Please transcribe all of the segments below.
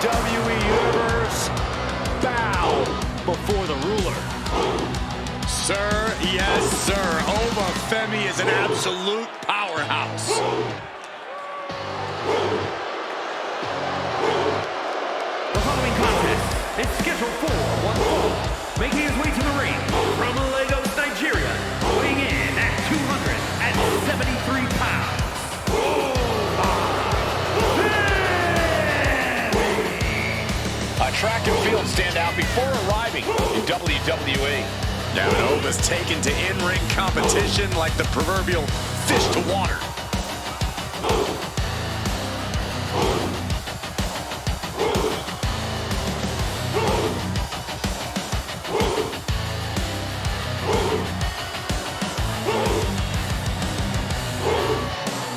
WWE Universe, bow before the ruler. Sir, yes, sir. Femi is an absolute powerhouse. The following contest is scheduled for one fall. Making his way to the ring from Lagos, Nigeria, weighing in at 273 pounds. A track and field standout before arriving in WWE. Now Nova's taken to in-ring competition like the proverbial fish to water.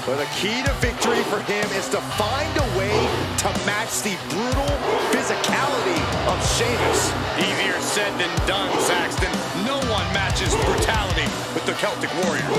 But the key to victory for him is to find a way to match the brutal physicality of Sheamus. Easier said than done, Saxton. No one matches brutality with the Celtic Warrior.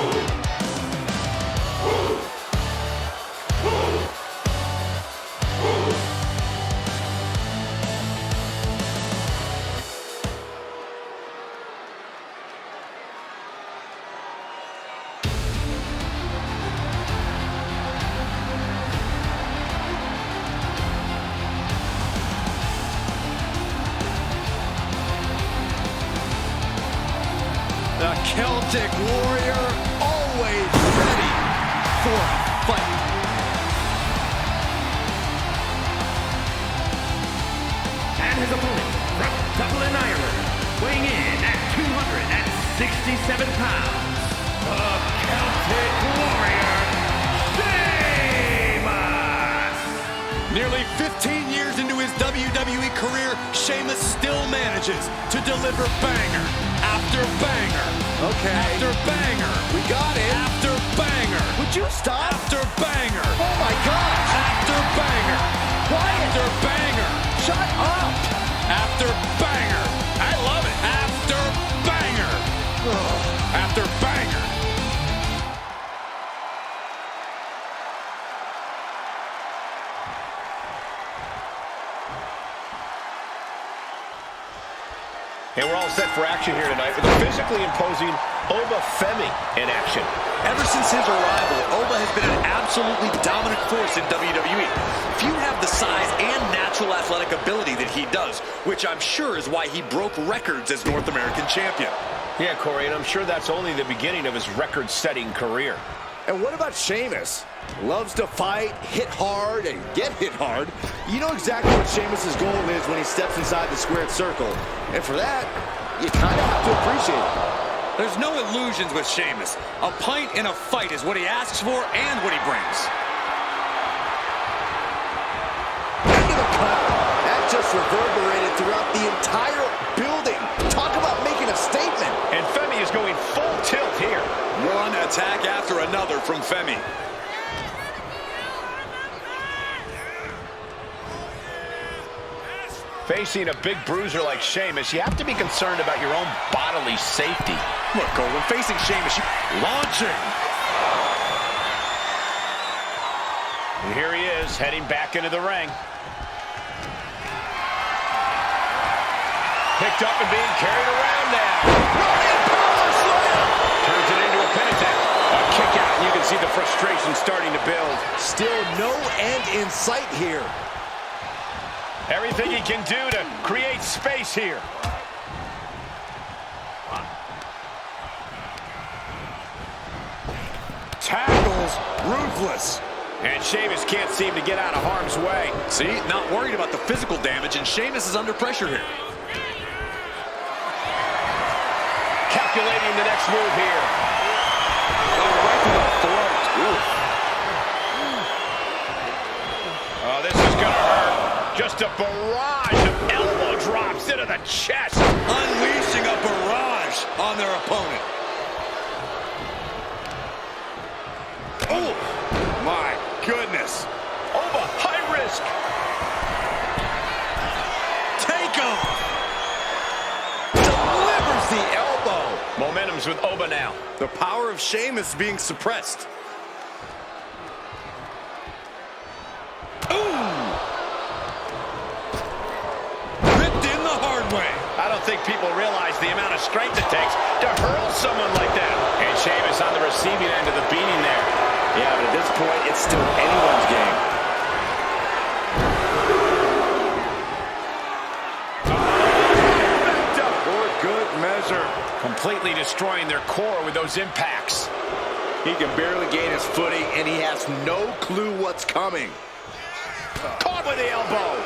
The Celtic Warrior always ready for a fight. And his opponent from Dublin, Ireland, weighing in at 267 pounds, the Celtic Warrior, Sheamus! Nearly 15 years into his WWE career, Sheamus still manages to deliver banger after banger. Okay. After banger. We got it. After banger. Would you stop? After banger. Oh my gosh. After banger. Quiet. After banger. Shut up. After banger. I love it. After banger. After banger. And we're all set for action here tonight with a physically imposing Femi in action. Ever since his arrival, Oba has been an absolutely dominant force in WWE. Few have the size and natural athletic ability that he does, which I'm sure is why he broke records as North American champion. Yeah, Corey, and I'm sure that's only the beginning of his record-setting career. And what about Sheamus? Loves to fight, hit hard, and get hit hard. You know exactly what Sheamus' goal is when he steps inside the squared circle. And for that, you kind of have to appreciate it. There's no illusions with Sheamus. A pint in a fight is what he asks for and what he brings. Into the cover. That just reverberated throughout the entire building. Talk about making a statement. And Femi is going full tilt here. One attack after another from Femi. Facing a big bruiser like Sheamus, you have to be concerned about your own bodily safety. Look, Cole, when facing Sheamus, launching. And here he is, heading back into the ring. Picked up and being carried around now. Turns it into a pin attack. A kick out, and you can see the frustration starting to build. Still no end in sight here. Everything he can do to create space here. Tackles, ruthless. And Sheamus can't seem to get out of harm's way. See, not worried about the physical damage, and Sheamus is under pressure here. Calculating the next move here. Oh, right to the throat. Ooh. Oh, this is gonna hurt. Just a barrage of elbow drops into the chest. Unleashing a barrage on their opponent. Oh, my goodness. Oba, high risk. Take him. Sheamus with Oba now. The power of Sheamus being suppressed. Ooh! Ripped in the hard way. I don't think people realize the amount of strength it takes to hurl someone like that. And Sheamus on the receiving end of the beating there. Yeah, but at this point, it's still anyone's game. For good measure. Completely destroying their core with those impacts. He can barely gain his footing, and he has no clue what's coming. Caught with the elbow.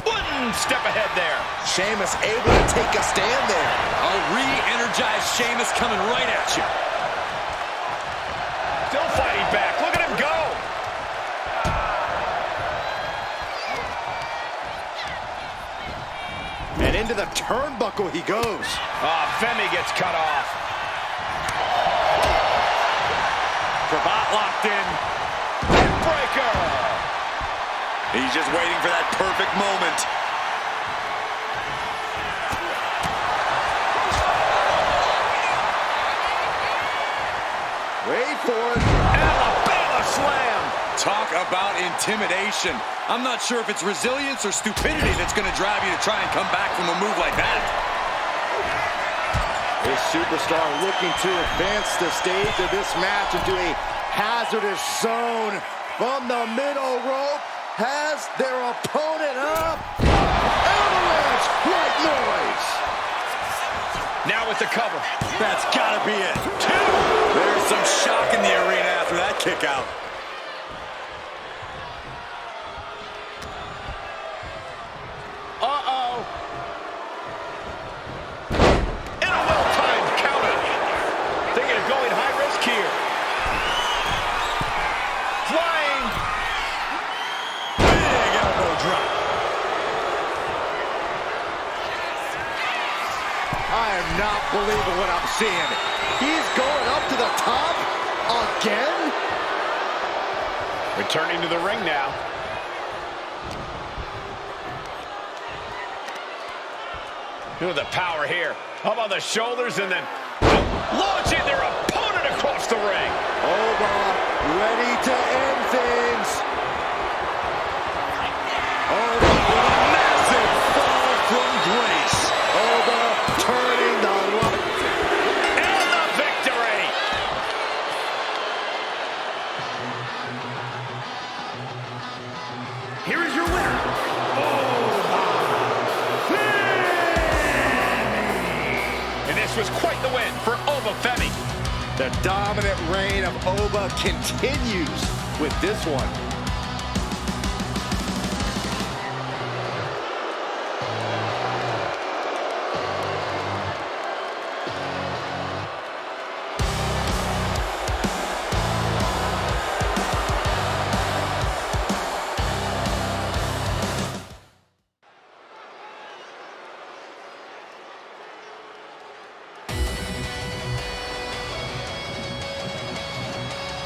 One step ahead there. Sheamus able to take a stand there. A re-energized Sheamus coming right at you. Still fighting back. Look at him go. And into the turnbuckle he goes. Femi gets cut off. Cravat locked in. Breaker. He's just waiting for that perfect moment. Wait for it. Alabama slam. Talk about intimidation. I'm not sure if it's resilience or stupidity that's going to drive you to try and come back from a move like that. This superstar looking to advance the stage of this match into a hazardous zone from the middle rope. Has their opponent up. Avalanche white noise. Now with the cover. That's got to be it. There's some shock in the arena after that kick out. Uh-oh. And a well-timed counter. Thinking of going high risk here. Flying. Big elbow drop. I am not believing what I'm seeing. He's going up to the top again? Returning to the ring now. Look at the power here. Up on the shoulders and then launching their opponent across the ring. Oba ready to end things. Oba with a massive fall from grace. Oba turning the light. And the victory. Here is your winner, And this was quite the win for Oba Femi. The dominant reign of Oba continues with this one.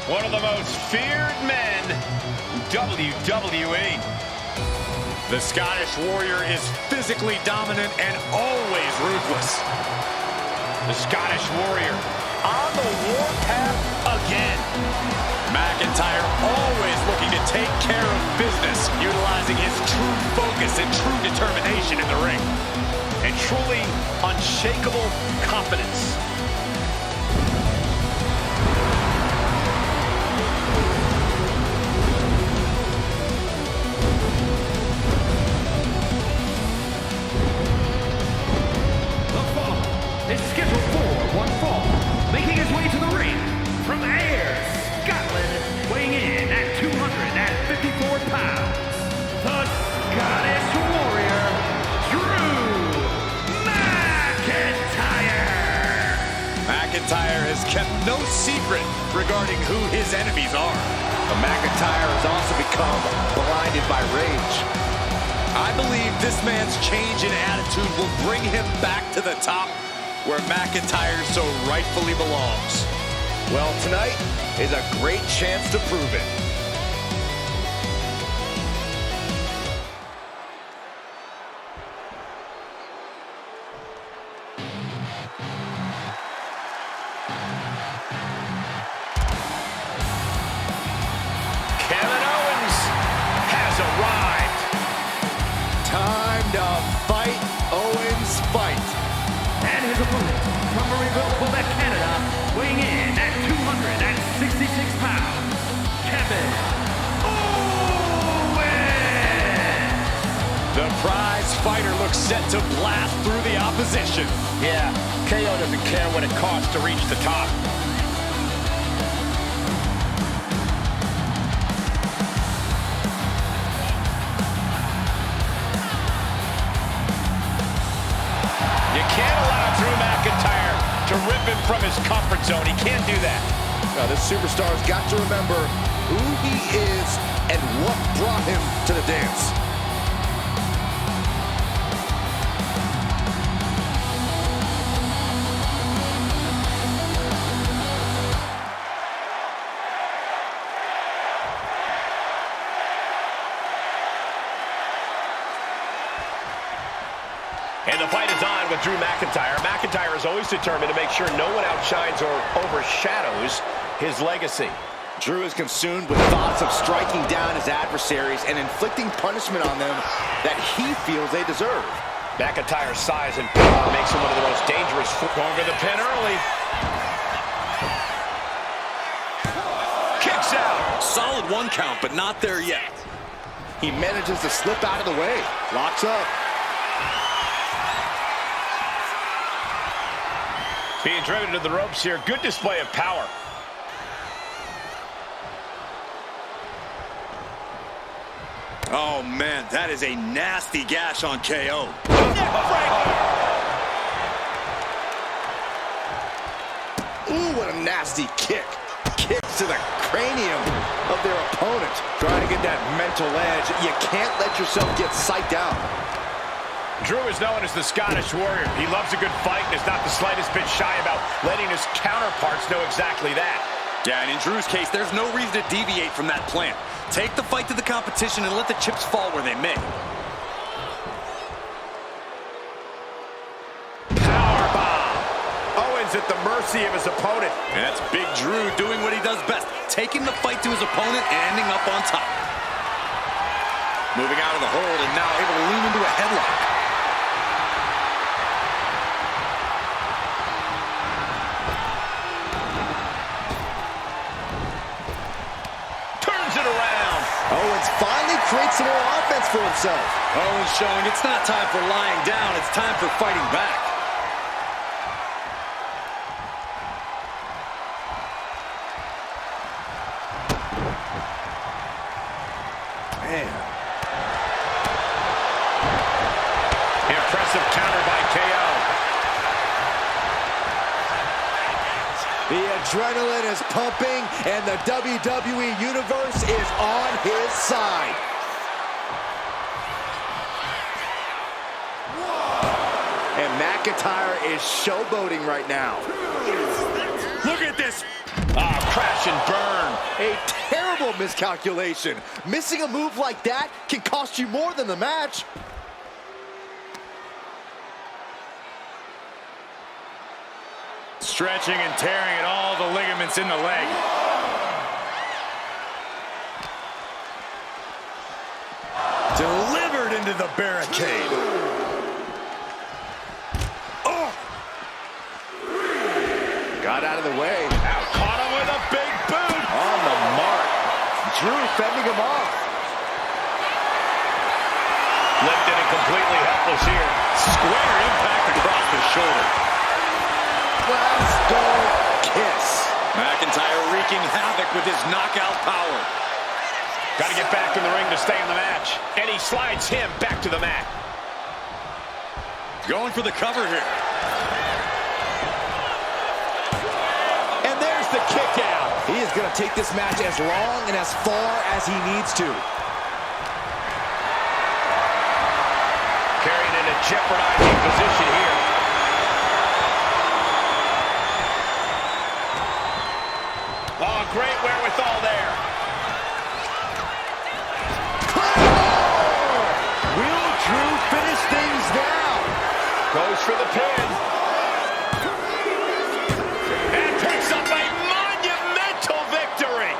One of the most feared men in WWE. The Scottish Warrior is physically dominant and always ruthless. The Scottish Warrior on the warpath again. McIntyre always looking to take care of business, utilizing his true focus and true determination in the ring. And truly unshakable confidence. is scheduled for one fall. Making his way to the ring from Ayr, Scotland, weighing in at 254 pounds, the Scottish Warrior, Drew McIntyre. McIntyre has kept no secret regarding who his enemies are. But McIntyre has also become blinded by rage. I believe this man's change in attitude will bring him back to the top where McIntyre so rightfully belongs. Well, tonight is a great chance to prove it. Kevin Owens has arrived. Time to fight, Owens, fight. And his opponent from Marieville, Quebec, Canada, weighing in at 266 pounds, Kevin Owens. The prize fighter looks set to blast through the opposition. Yeah, KO doesn't care what it costs to reach the top. You can't allow Drew McIntyre to rip him from his comfort zone. He can't do that. Now, this superstar's got to remember who he is and what brought him to the dance. And the fight is on with Drew McIntyre. McIntyre is always determined to make sure no one outshines or overshadows his legacy. Drew is consumed with thoughts of striking down his adversaries and inflicting punishment on them that he feels they deserve. McIntyre's size and power makes him one of the most dangerous. Going for the pin early. Kicks out. Solid 1 count, but not there yet. He manages to slip out of the way. Locks up. Being driven to the ropes here. Good display of power. Oh, man, that is a nasty gash on KO. Ooh, what a nasty kick. Kicks to the cranium of their opponent. Trying to get that mental edge. You can't let yourself get psyched out. Drew is known as the Scottish Warrior. He loves a good fight and is not the slightest bit shy about letting his counterparts know exactly that. Yeah, and in Drew's case, there's no reason to deviate from that plan. Take the fight to the competition and let the chips fall where they may. Powerbomb. Owens at the mercy of his opponent. And that's Big Drew doing what he does best, taking the fight to his opponent and ending up on top. Moving out of the hold and now able to lean into a headlock. Owens finally creates some more offense for himself. Owens showing it's not time for lying down, it's time for fighting back. Man. Impressive counter by KO. The adrenaline is pumping, and the WWE Universe is on his side. And McIntyre is showboating right now. Look at this. Crash and burn. A terrible miscalculation. Missing a move like that can cost you more than the match. Stretching and tearing at all the ligaments in the leg. Delivered into the barricade. Oh! Got out of the way. Caught him with a big boot. On the mark. Drew fending him off. Lifted and completely helpless here. Square impact across the shoulder. Let's go kiss. McIntyre wreaking havoc with his knockout power. Got to get back in the ring to stay in the match. And he slides him back to the mat. Going for the cover here. And there's the kick out. He is going to take this match as long and as far as he needs to. Carried in a jeopardizing position here. Oh, great wherewithal there. Will Drew finish things now? Goes for the pin. And picks up a monumental victory.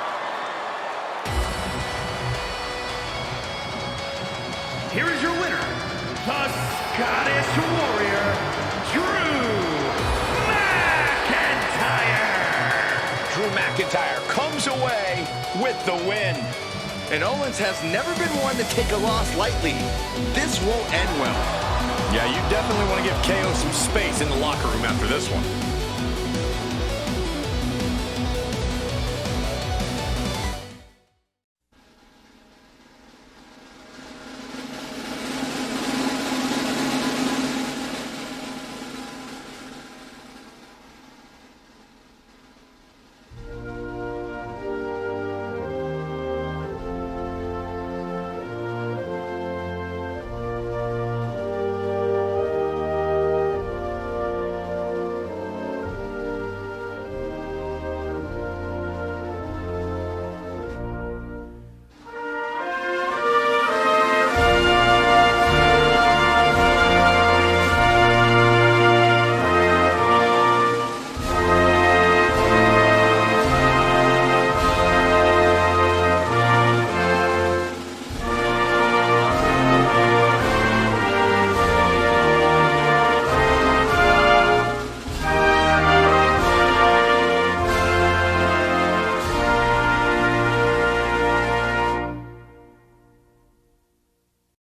Scottish Warrior, Drew McIntyre. Drew McIntyre comes away with the win. And Owens has never been one to take a loss lightly. This won't end well. Yeah, you definitely want to give KO some space in the locker room after this one.